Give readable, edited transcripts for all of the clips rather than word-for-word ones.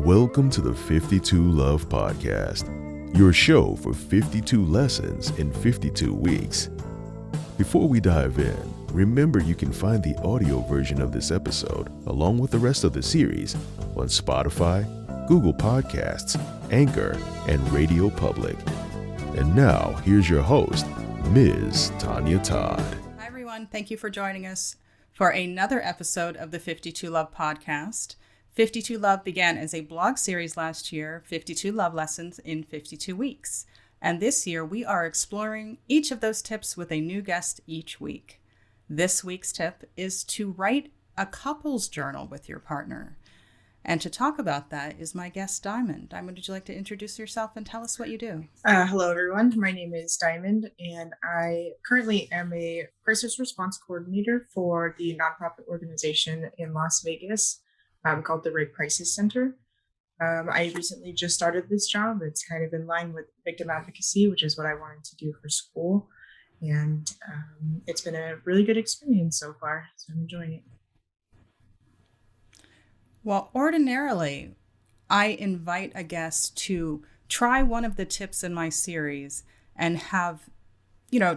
Welcome to the 52 Love Podcast, your show for 52 lessons in 52 weeks. Before we dive in, remember you can find the audio version of this episode, along with the rest of the series, on Spotify, Google Podcasts, Anchor, and Radio Public. And now, here's your host, Ms. Tonya Todd. Hi, everyone. Thank you for joining us for another episode of the 52 Love Podcast. 52 Love began as a blog series last year, 52 Love Lessons in 52 Weeks. And this year, we are exploring each of those tips with a new guest each week. This week's tip is to write a couple's journal with your partner. And to talk about that is my guest, Diamond. Diamond, would you like to introduce yourself and tell us what you do? Hello, everyone. My name is Diamond, and I currently am a crisis response coordinator for the nonprofit organization in Las Vegas called the Rape Crisis Center. I recently just started this job. It's kind of in line with victim advocacy, which is what I wanted to do for school. And it's been a really good experience so far, so I'm enjoying it. Well, ordinarily, I invite a guest to try one of the tips in my series and have,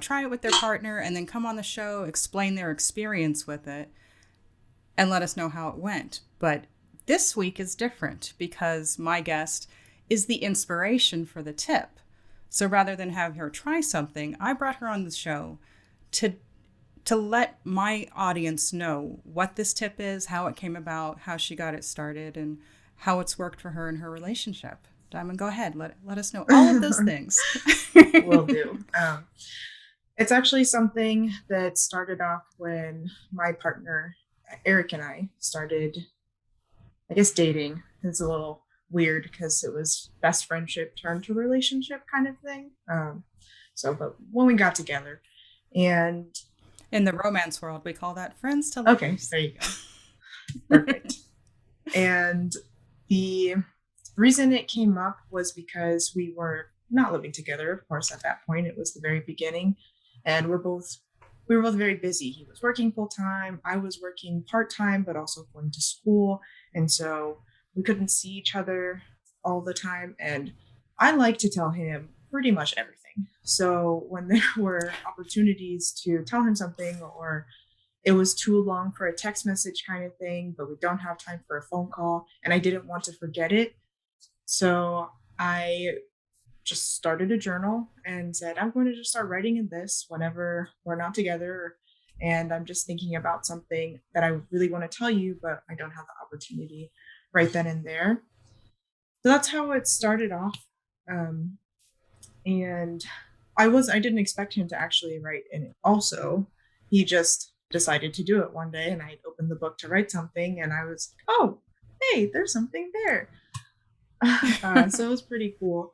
try it with their partner and then come on the show, explain their experience with it, and let us know how it went. But this week is different because my guest is the inspiration for the tip. So rather than have her try something, I brought her on the show to let my audience know what this tip is, how it came about, how she got it started, and how it's worked for her in her relationship. Diamond, go ahead. Let us know all of those things. Will do. It's actually something that started off when my partner, Eric, and I started, dating. It's a little weird because it was best friendship turned to relationship kind of thing. But when we got together, and in the romance world, we call that friends to lovers. Okay, there you go. Perfect. And the reason it came up was because we were not living together, of course, at that point. It was the very beginning. And we were both very busy. He was working full time. I was working part time, but also going to school. And so we couldn't see each other all the time. And I like to tell him pretty much everything. So when there were opportunities to tell him something, or it was too long for a text message kind of thing, but we don't have time for a phone call, and I didn't want to forget it. So I just started a journal and said, I'm going to just start writing in this whenever we're not together. And I'm just thinking about something that I really want to tell you, but I don't have the opportunity right then and there. So that's how it started off. And I didn't expect him to actually write in it. Also, he just decided to do it one day, and I opened the book to write something, and I was, oh, hey, there's something there. So it was pretty cool.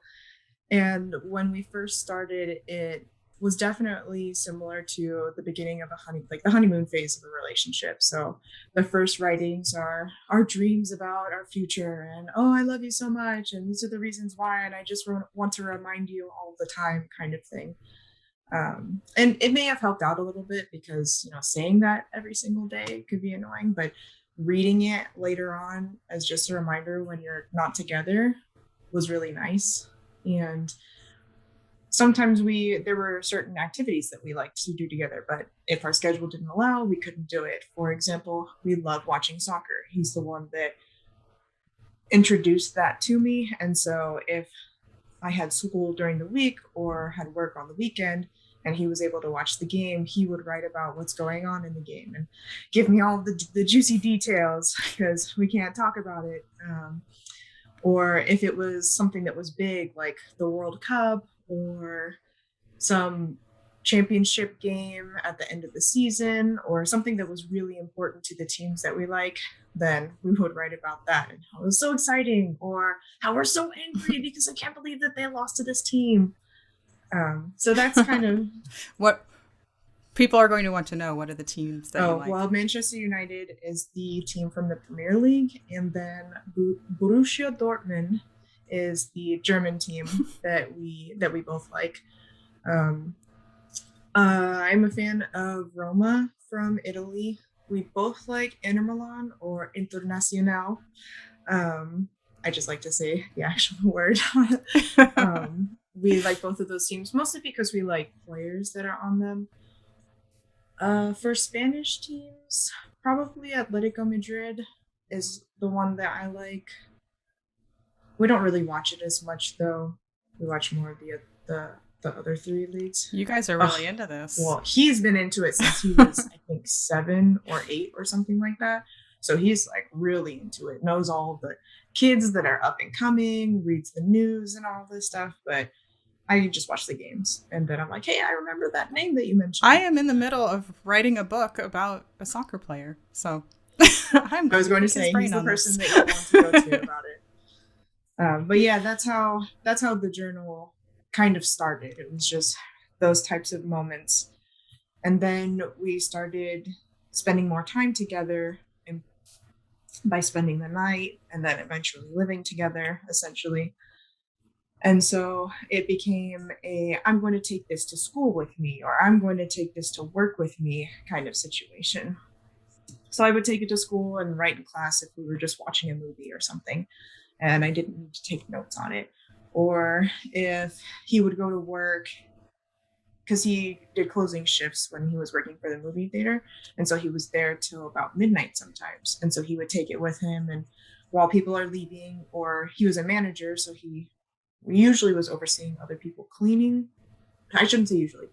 And when we first started, it was definitely similar to the beginning of the honeymoon phase of a relationship. So the first writings are our dreams about our future, and oh, I love you so much, and these are the reasons why, and I just want to remind you all the time, kind of thing. And it may have helped out a little bit because saying that every single day could be annoying, but reading it later on as just a reminder when you're not together was really nice. And sometimes there were certain activities that we liked to do together, but if our schedule didn't allow, we couldn't do it. For example, we love watching soccer. He's the one that introduced that to me. And so if I had school during the week or had work on the weekend and he was able to watch the game, he would write about what's going on in the game and give me all the juicy details because we can't talk about it. Or if it was something that was big, like the World Cup or some championship game at the end of the season, or something that was really important to the teams that we like, then we would write about that and how it was so exciting, or how we're so angry because I can't believe that they lost to this team. So that's kind of what people are going to want to know. What are the teams that you like? Well, Manchester United is the team from the Premier League, and then Borussia Dortmund is the German team that we both like. I'm a fan of Roma from Italy. We both like Inter Milan or Internazionale. I just like to say the actual word. We like both of those teams, mostly because we like players that are on them. For Spanish teams, probably Atletico Madrid is the one that I like. We don't really watch it as much though. We watch more of the other three leagues. You guys are really into this. Well, he's been into it since he was, I think, 7 or 8 or something like that. So he's like really into it, knows all the kids that are up and coming, reads the news and all this stuff. But I just watch the games. And then I'm like, hey, I remember that name that you mentioned. I am in the middle of writing a book about a soccer player. So I was going to say, he's the person that you want to go to about it. But yeah, that's how the journal kind of started. It was just those types of moments. And then we started spending more time together, and by spending the night and then eventually living together, essentially. And so it became I'm going to take this to school with me, or I'm going to take this to work with me kind of situation. So I would take it to school and write in class if we were just watching a movie or something, and I didn't need to take notes on it. Or if he would go to work, because he did closing shifts when he was working for the movie theater. And so he was there till about midnight sometimes. And so he would take it with him. And while people are leaving, or he was a manager, so he usually was overseeing other people cleaning. I shouldn't say usually.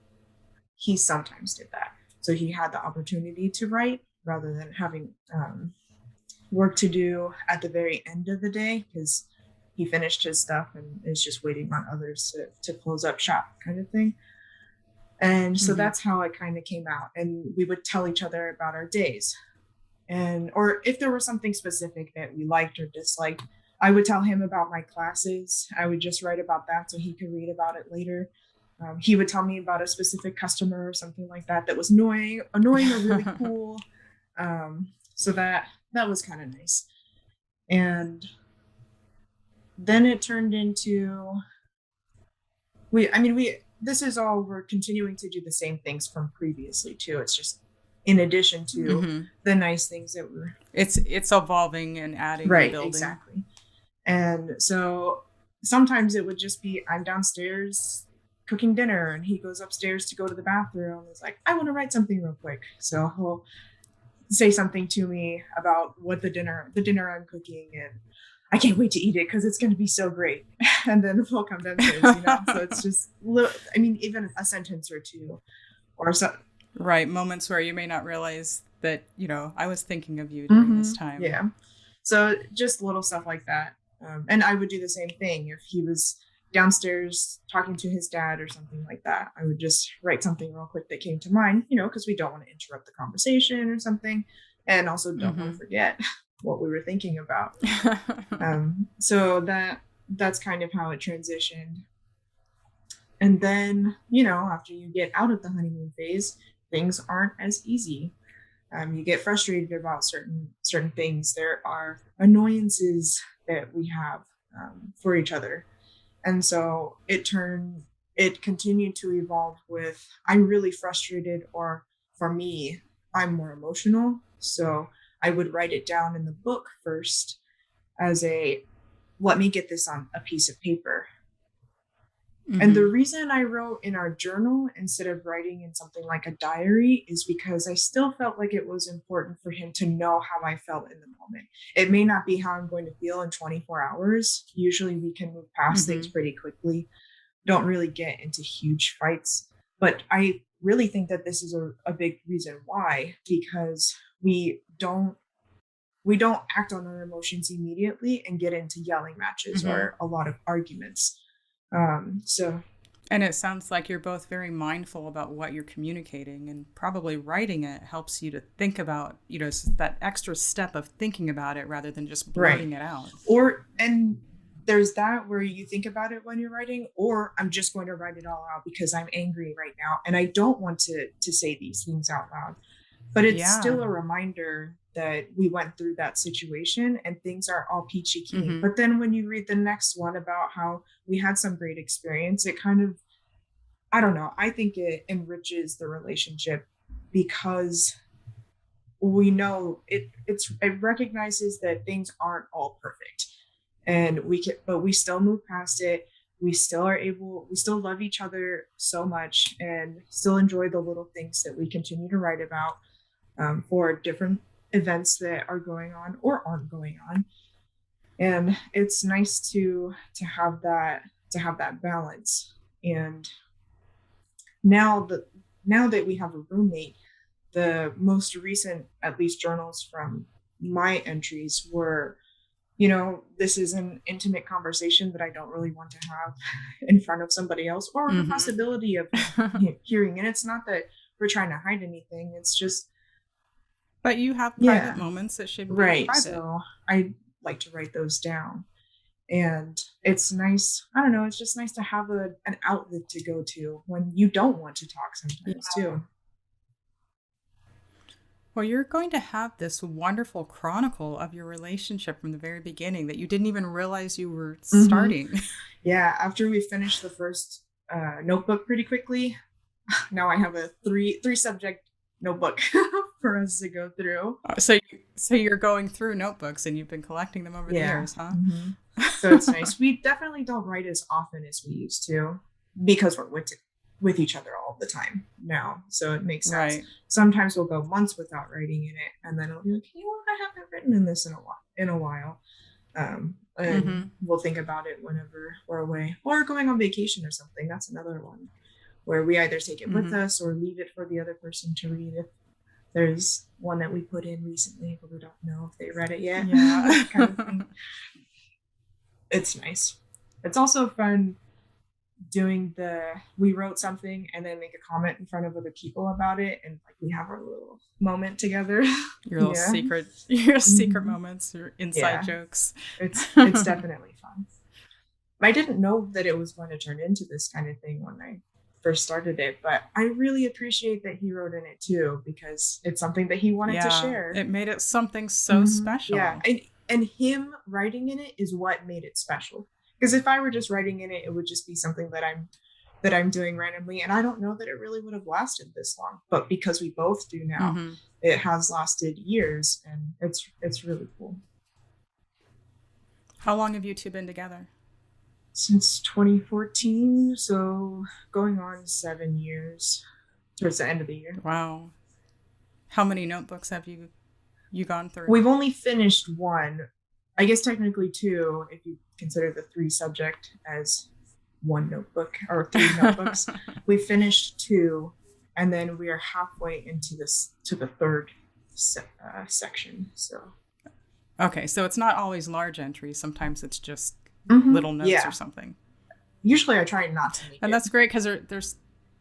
He sometimes did that. So he had the opportunity to write rather than having work to do at the very end of the day, because he finished his stuff and is just waiting on others to close up shop kind of thing. And so that's how it kind of came out. And we would tell each other about our days. And, or if there was something specific that we liked or disliked, I would tell him about my classes. I would just write about that so he could read about it later. He would tell me about a specific customer or something like that was annoying or really cool. So that was kind of nice. And then it turned into, this is all, we're continuing to do the same things from previously too. It's just in addition to the nice things that we're... It's evolving and adding right, and building. Exactly. And so sometimes it would just be, I'm downstairs cooking dinner and he goes upstairs to go to the bathroom and is like, I want to write something real quick. So he'll say something to me about what the dinner I'm cooking, and I can't wait to eat it because it's going to be so great. And then we'll come downstairs, so it's just even a sentence or two or so. Right. Moments where you may not realize that, I was thinking of you during this time. Yeah. So just little stuff like that. And I would do the same thing if he was downstairs talking to his dad or something like that. I would just write something real quick that came to mind, because we don't want to interrupt the conversation or something, and also don't want to forget what we were thinking about. So that's kind of how it transitioned. And then, after you get out of the honeymoon phase, things aren't as easy. You get frustrated about certain things. There are annoyances that we have for each other. And so it continued to evolve with, I'm really frustrated, or for me, I'm more emotional. So I would write it down in the book first as let me get this on a piece of paper. And the reason I wrote in our journal instead of writing in something like a diary is because I still felt like it was important for him to know how I felt in the moment. It may not be how I'm going to feel in 24 hours. Usually we can move past things pretty quickly, don't really get into huge fights. But I really think that this is a big reason why, because we don't act on our emotions immediately and get into yelling matches or a lot of arguments. And it sounds like you're both very mindful about what you're communicating, and probably writing it helps you to think about, that extra step of thinking about it rather than just blurting it out. And there's that where you think about it when you're writing, or I'm just going to write it all out because I'm angry right now and I don't want to say these things out loud. But it's still a reminder that we went through that situation and things are all peachy keen. But then when you read the next one about how we had some great experience, it kind of, I don't know, I think it enriches the relationship because we know it recognizes that things aren't all perfect. and we still move past it. We still love each other so much and still enjoy the little things that we continue to write about, for different events that are going on or aren't going on. And it's nice to have that balance. And now that we have a roommate, the most recent, at least, journals from my entries were, this is an intimate conversation that I don't really want to have in front of somebody else, or the possibility of hearing. And it's not that we're trying to hide anything. It's just. But you have private moments that should be private. So I like to write those down. And it's nice. I don't know. It's just nice to have an outlet to go to when you don't want to talk sometimes too. Well, you're going to have this wonderful chronicle of your relationship from the very beginning that you didn't even realize you were starting. Yeah. After we finished the first notebook pretty quickly, now I have a three subject notebook for us to go through. So you're going through notebooks and you've been collecting them over the years, huh? So it's nice. We definitely don't write as often as we used to because we're with each other all the time now. So it makes sense. Right. Sometimes we'll go months without writing in it, and then it'll be like, I haven't written in this in a while. And we'll think about it whenever we're away or going on vacation or something. That's another one where we either take it with us or leave it for the other person to read. If there's one that we put in recently, but we don't know if they read it yet. Yeah. Kind of thing. It's nice. It's also fun doing we wrote something and then make a comment in front of other people about it, and like we have our little moment together. Your little secret moments, your inside jokes. It's definitely fun. I didn't know that it was going to turn into this kind of thing when I first started it, but I really appreciate that he wrote in it too, because it's something that he wanted to share. It made it something so special. Yeah, and him writing in it is what made it special. Because if I were just writing in it, it would just be something that I'm doing randomly, and I don't know that it really would have lasted this long. But because we both do now, it has lasted years, and it's really cool. How long have you two been together? Since 2014, so going on 7 years, towards the end of the year. Wow. How many notebooks have you gone through? We've only finished one. I guess technically 2, if you consider the 3 subject as 1 notebook or 3 notebooks. We finished 2, and then we are halfway into the 3rd section. So. Okay, so it's not always large entries. Sometimes it's just little notes or something. Usually I try not to make and that's great because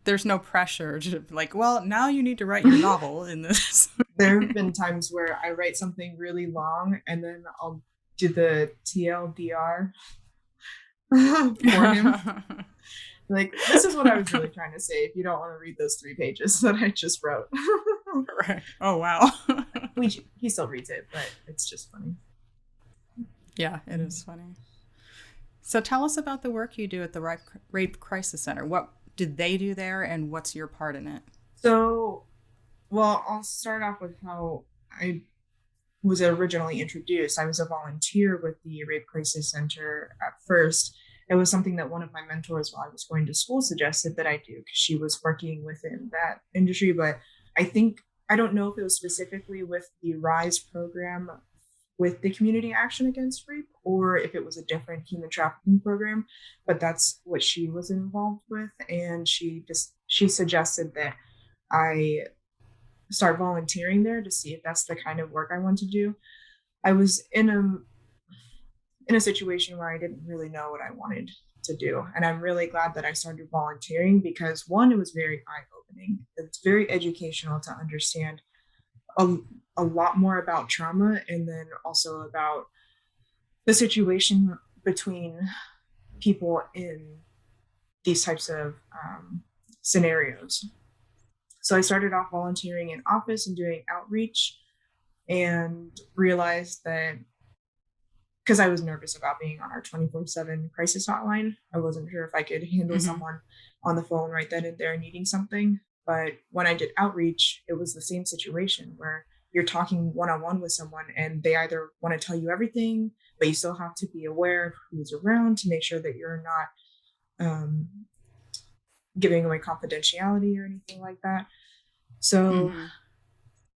there's no pressure to like, well, now you need to write your novel in this. There have been times where I write something really long and then I'll do the TLDR for him. Like, this is what I was really trying to say if you don't want to read those 3 pages that I just wrote. Right. Oh, wow. He still reads it, but it's just funny. Yeah, it is funny. So tell us about the work you do at the Rape Crisis Center. What did they do there, and what's your part in it? So, well, I'll start off with how I was originally introduced. I was a volunteer with the Rape Crisis Center at first. It was something that one of my mentors while I was going to school suggested that I do because she was working within that industry. But I don't know if it was specifically with the RISE program with the Community Action Against Rape, or if it was a different human trafficking program, but that's what she was involved with. And she suggested that I start volunteering there to see if that's the kind of work I want to do. I was in a situation where I didn't really know what I wanted to do. And I'm really glad that I started volunteering because, one, it was very eye-opening. It's very educational to understand a lot more about trauma, and then also about the situation between people in these types of scenarios. So I started off volunteering in office and doing outreach, and realized that because I was nervous about being on our 24/7 crisis hotline, I wasn't sure if I could handle someone on the phone right then and there needing something. But when I did outreach, it was the same situation where you're talking one-on-one with someone and they either want to tell you everything, but you still have to be aware of who's around to make sure that you're not giving away confidentiality or anything like that. So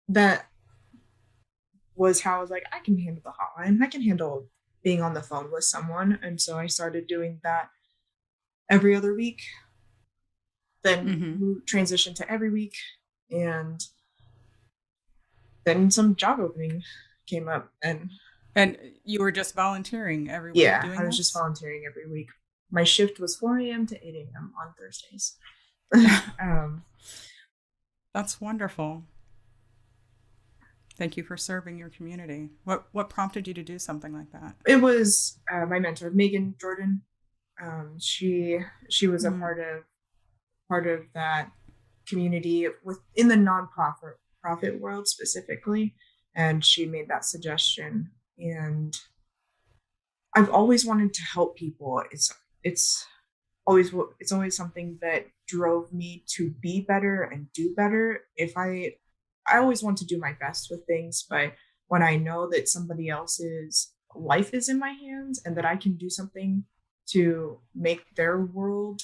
that was how I was like, I can handle the hotline. I can handle being on the phone with someone. And so I started doing that every other week, then transitioned to every week. And then some job opening came up. And you were just volunteering every week? Yeah, doing I was this? just volunteering every week. My shift was 4 a.m. to 8 a.m. on Thursdays. That's wonderful. Thank you for serving your community. What prompted you to do something like that? It was my mentor, Megan Jordan. She was a part of that community within the nonprofit world specifically, and she made that suggestion. And I've always wanted to help people. It's always something that drove me to be better and do better. I always want to do my best with things, but when I know that somebody else's life is in my hands and that I can do something to make their world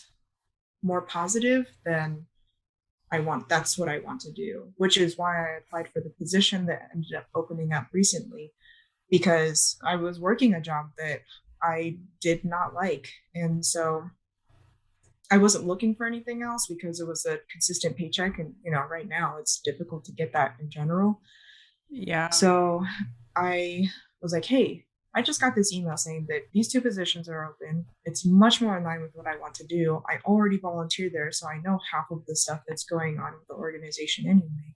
more positive, then that's what I want to do, which is why I applied for the position that ended up opening up recently, because I was working a job that I did not like. And so I wasn't looking for anything else because it was a consistent paycheck. And, right now it's difficult to get that in general. Yeah. So I was like, hey, I just got this email saying that these 2 positions are open. It's much more in line with what I want to do. I already volunteered there, so I know half of the stuff that's going on with the organization anyway.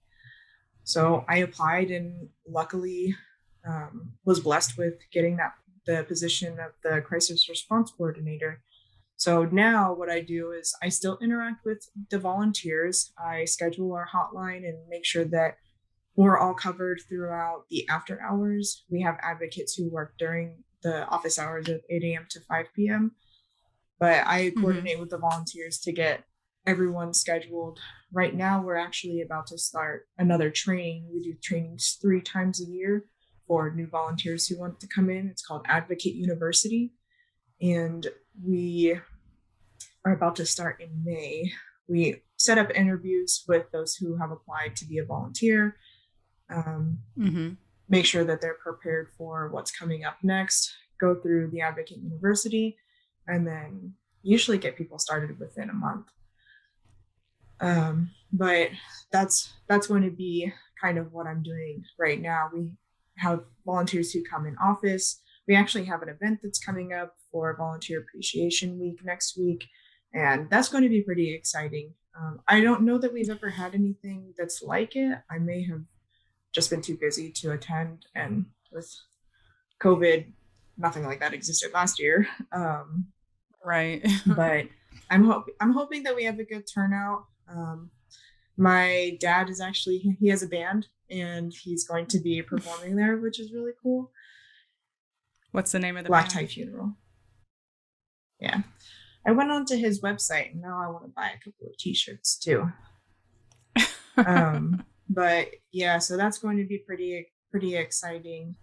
So I applied and luckily was blessed with getting the position of the crisis response coordinator. So now what I do is I still interact with the volunteers. I schedule our hotline and make sure that we're all covered throughout the after hours. We have advocates who work during the office hours of 8 a.m. to 5 p.m. But I coordinate with the volunteers to get everyone scheduled. Right now, we're actually about to start another training. We do trainings 3 times a year for new volunteers who want to come in. It's called Advocate University. And we are about to start in May. We set up interviews with those who have applied to be a volunteer. Make sure that they're prepared for what's coming up next, go through the Advocate University, and then usually get people started within a month. But that's going to be kind of what I'm doing right now. We have volunteers who come in office. We actually have an event that's coming up for Volunteer Appreciation Week next week, and that's going to be pretty exciting. I don't know that we've ever had anything that's like it. I may have just been too busy to attend, and with COVID, nothing like that existed last year. Right. But I'm hoping that we have a good turnout. My dad he has a band, and he's going to be performing there, which is really cool. What's the name of the Black band? Tie Funeral. Yeah. I went onto his website, and now I want to buy a couple of t-shirts too. But yeah, so that's going to be pretty exciting.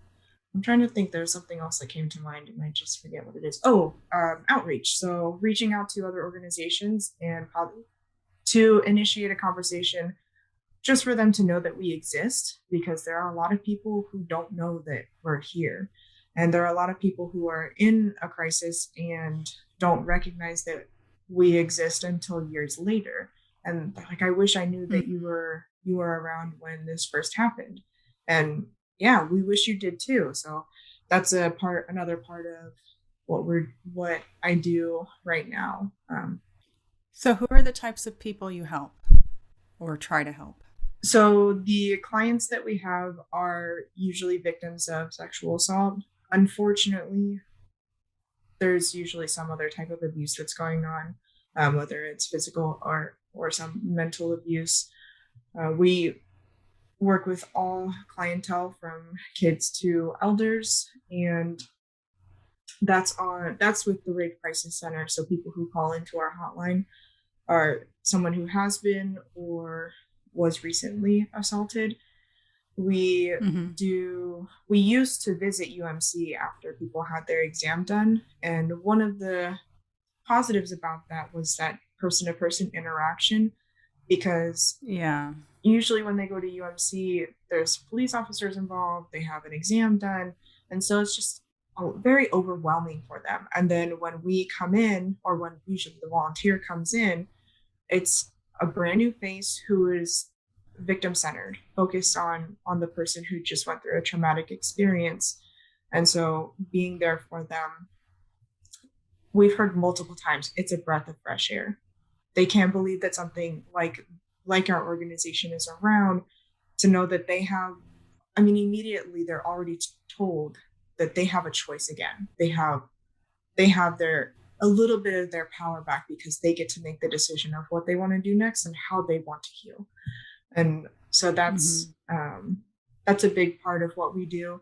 I'm trying to think, there's something else that came to mind, and I just forget what it is. Outreach. So reaching out to other organizations and to initiate a conversation just for them to know that we exist, because there are a lot of people who don't know that we're here. And there are a lot of people who are in a crisis and don't recognize that we exist until years later. And I wish I knew that you were around when this first happened. And yeah, we wish you did too. So that's another part of what I do right now. So who are the types of people you help or try to help? So the clients that we have are usually victims of sexual assault. Unfortunately, there's usually some other type of abuse that's going on, whether it's physical or some mental abuse. We work with all clientele from kids to elders, and that's with the Rape Crisis Center. So people who call into our hotline are someone who has been or was recently assaulted. We Mm-hmm. we used to visit UMC after people had their exam done. And one of the positives about that was that person-to-person interaction, because Yeah. usually when they go to UMC, there's police officers involved, they have an exam done, and so it's just very overwhelming for them. And then when we come in, or when usually the volunteer comes in, it's a brand new face who is victim centered, focused on the person who just went through a traumatic experience. And so being there for them, we've heard multiple times, it's a breath of fresh air. They can't believe that something like our organization is around, to know that they have, I mean, immediately they're already told that they have a choice again. They have their a little bit of their power back, because they get to make the decision of what they want to do next and how they want to heal. And so that's a big part of what we do.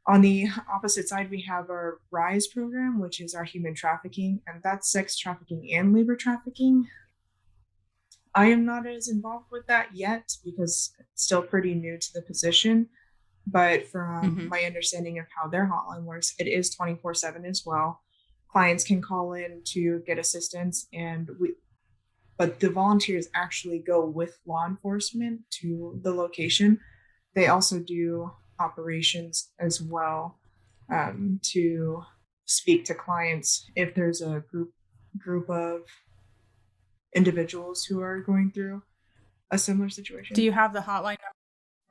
On the opposite side, we have our RISE program, which is our human trafficking, and that's sex trafficking and labor trafficking. I am not as involved with that yet, because it's still pretty new to the position. But from my understanding of how their hotline works, it is 24/7 as well. Clients can call in to get assistance, but the volunteers actually go with law enforcement to the location. They also do operations as well, to speak to clients if there's a group of individuals who are going through a similar situation. Do you have the hotline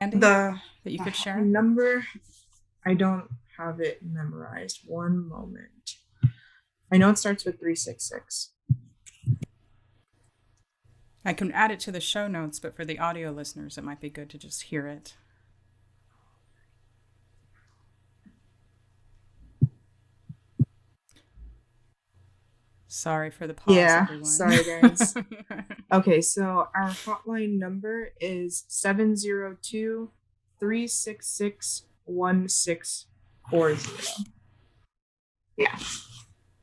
number handy that you could share? Number, I don't have it memorized. One moment. I know it starts with 366. I can add it to the show notes, but for the audio listeners, it might be good to just hear it. Sorry for the pause, everyone. Sorry, guys. Okay, so our hotline number is 702-366-1640. Yeah.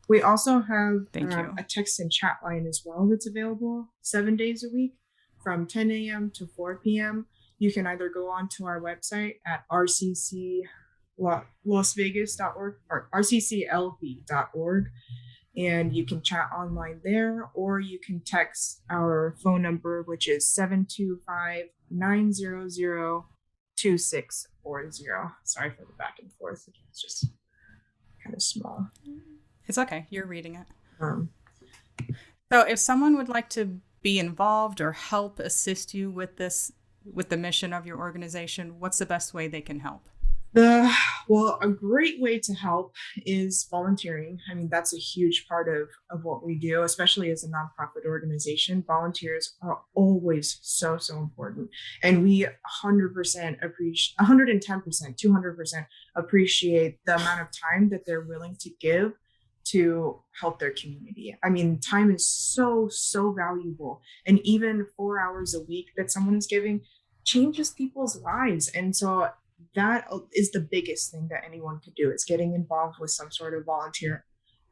We also have a text and chat line as well that's available 7 days a week from 10 a.m. to 4 p.m. You can either go onto our website at rcclasvegas.org or rcclv.org, and you can chat online there, or you can text our phone number, which is 725-900-2640. Sorry for the back and forth. It's just kind of small. It's okay. You're reading it. So if someone would like to be involved or help assist you with the mission of your organization, what's the best way they can help? Well, a great way to help is volunteering. I mean, that's a huge part of what we do, especially as a nonprofit organization. Volunteers are always so important. And we 100% appreciate, 110%, 200% appreciate the amount of time that they're willing to give to help their community. I mean, time is so valuable. And even 4 hours a week that someone is giving changes people's lives. And so that is the biggest thing that anyone could do, is getting involved with some sort of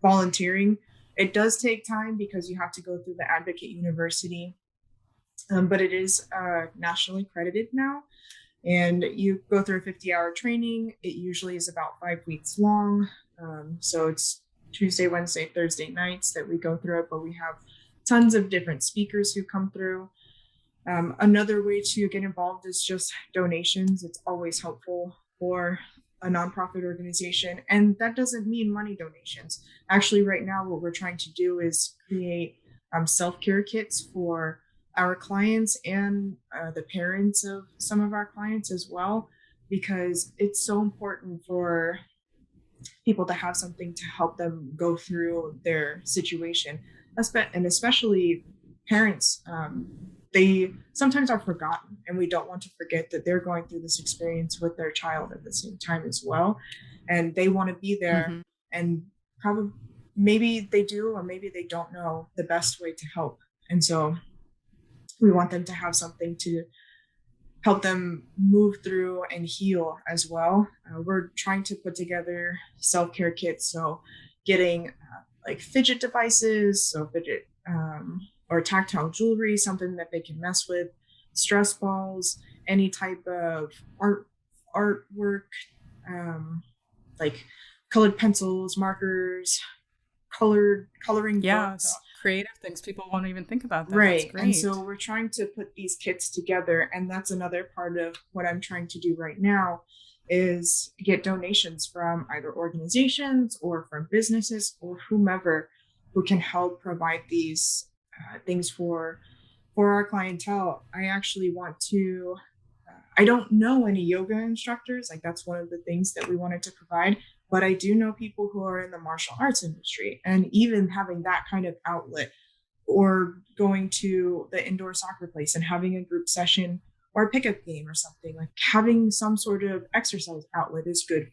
volunteering. It does take time because you have to go through the Advocate University, but it is nationally accredited now. And you go through a 50-hour training. It usually is about 5 weeks long. So it's Tuesday, Wednesday, Thursday nights that we go through it, but we have tons of different speakers who come through. Another way to get involved is just donations. It's always helpful for a nonprofit organization. And that doesn't mean money donations. Actually, right now, what we're trying to do is create self-care kits for our clients and the parents of some of our clients as well, because it's so important for people to have something to help them go through their situation, and especially parents. They sometimes are forgotten, and we don't want to forget that they're going through this experience with their child at the same time as well. And they want to be there, and probably maybe they do, or maybe they don't know the best way to help. And so we want them to have something to help them move through and heal as well. We're trying to put together self-care kits. So getting like fidget devices, or tactile jewelry, something that they can mess with, stress balls, any type of artwork, like colored pencils, markers, coloring books. Creative things people won't even think about that. Right. That's great. And so we're trying to put these kits together, and that's another part of what I'm trying to do right now is get donations from either organizations or from businesses or whomever who can help provide these things for our clientele. I actually want to I don't know any yoga instructors. Like, that's one of the things that we wanted to provide. But I do know people who are in the martial arts industry, and even having that kind of outlet, or going to the indoor soccer place and having a group session or a pickup game or something, like having some sort of exercise outlet is good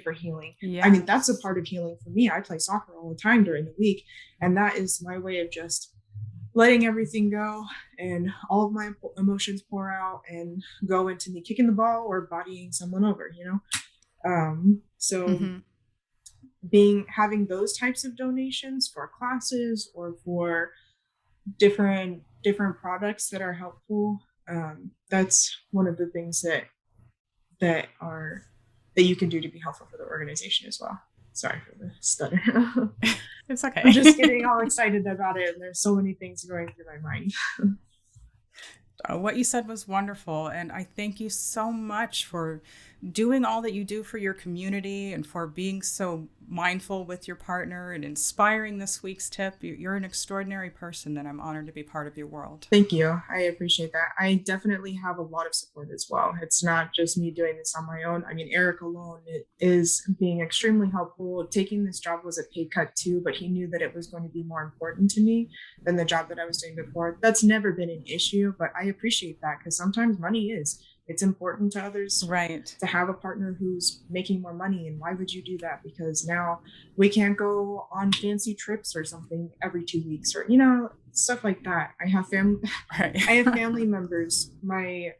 for healing. Yeah. I mean, that's a part of healing for me. I play soccer all the time during the week, and that is my way of just letting everything go and all of my emotions pour out and go into me kicking the ball or bodying someone over, So having those types of donations for classes or for different products that are helpful, that's one of the things that you can do to be helpful for the organization as well. Sorry for the stutter. It's okay. I'm just getting all excited about it, and there's so many things going through my mind. What you said was wonderful, and I thank you so much for doing all that you do for your community and for being so mindful with your partner and inspiring this week's tip. You're an extraordinary person, and I'm honored to be part of your world. Thank you. I appreciate that. I definitely have a lot of support as well. It's not just me doing this on my own. I mean, Eric alone is being extremely helpful. Taking this job was a pay cut too, but he knew that it was going to be more important to me than the job that I was doing before. That's never been an issue, but I appreciate that, because sometimes money it's important to others, right, to have a partner who's making more money. And why would you do that? Because now we can't go on fancy trips or something every 2 weeks, or stuff like that. I have family members, my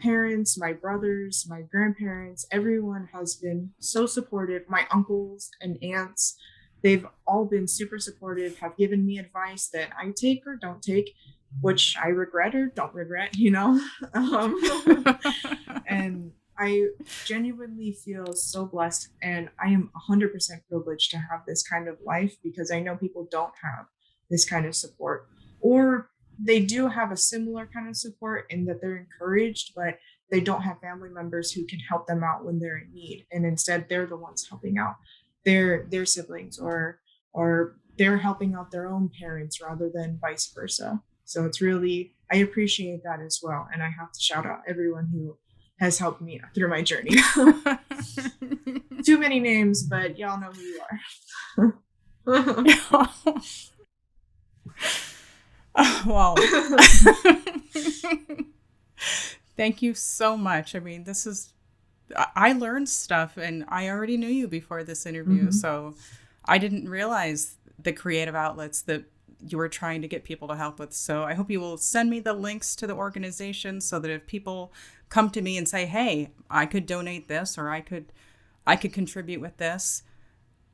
parents, my brothers, my grandparents, everyone has been so supportive. My uncles and aunts, they've all been super supportive, have given me advice that I take or don't take, which I regret or don't regret, and I genuinely feel so blessed, and I am 100% privileged to have this kind of life, because I know people don't have this kind of support, or they do have a similar kind of support in that they're encouraged, but they don't have family members who can help them out when they're in need, and instead they're the ones helping out their siblings, or they're helping out their own parents rather than vice versa. So it's really, I appreciate that as well. And I have to shout out everyone who has helped me through my journey. Too many names, but y'all know who you are. Well, thank you so much. I mean, I learned stuff, and I already knew you before this interview. So I didn't realize the creative outlets that you were trying to get people to help with. So I hope you will send me the links to the organization, so that if people come to me and say, hey, I could donate this, or I could contribute with this,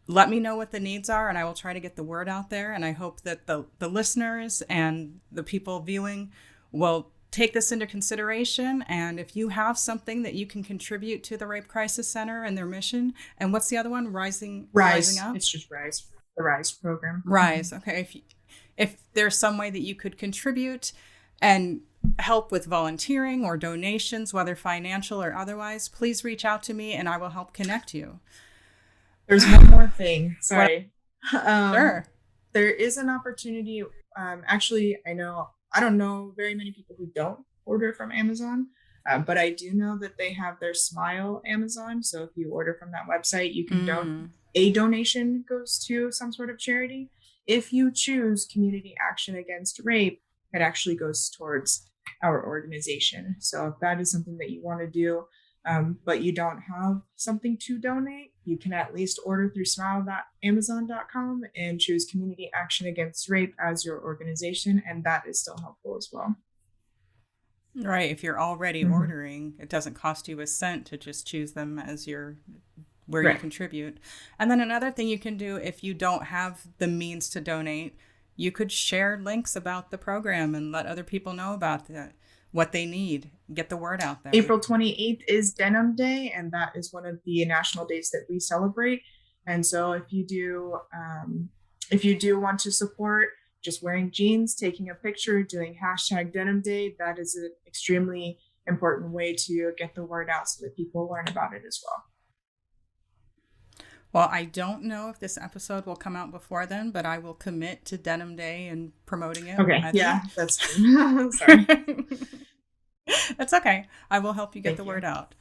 let me know what the needs are, and I will try to get the word out there. And I hope that the listeners and the people viewing will take this into consideration. And if you have something that you can contribute to the Rape Crisis Center and their mission, and what's the other one? Rising Up? It's just Rise. The Rise program. Rise. Okay. If there's some way that you could contribute and help with volunteering or donations, whether financial or otherwise, please reach out to me and I will help connect you. There's one more thing. Sorry. Sure. There is an opportunity. Actually, I don't know very many people who don't order from Amazon, but I do know that they have their Smile Amazon. So if you order from that website, you can a donation goes to some sort of charity. If you choose Community Action Against Rape, it actually goes towards our organization. So if that is something that you want to do, but you don't have something to donate, you can at least order through smile.amazon.com and choose Community Action Against Rape as your organization, and that is still helpful as well. Right. If you're already ordering, it doesn't cost you a cent to just choose them as where you contribute. And then another thing you can do, if you don't have the means to donate, you could share links about the program and let other people know about that. what they need. Get the word out there. April 28th is Denim Day, and that is one of the national days that we celebrate. And so if you do want to support just wearing jeans, taking a picture, doing #Denim Day, that is an extremely important way to get the word out so that people learn about it as well. Well, I don't know if this episode will come out before then, but I will commit to Denim Day and promoting it. Okay, yeah, that's fine. Sorry. That's okay. I will help you get the word out.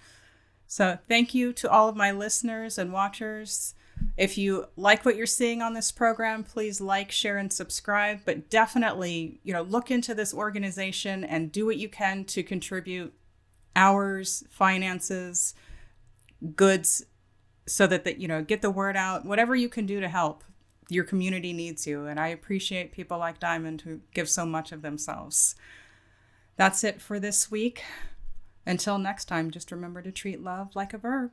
So thank you to all of my listeners and watchers. If you like what you're seeing on this program, please like, share, and subscribe. But definitely, look into this organization and do what you can to contribute hours, finances, goods, so that get the word out. Whatever you can do to help. Your community needs you. And I appreciate people like Diamond who give so much of themselves. That's it for this week. Until next time, just remember to treat love like a verb.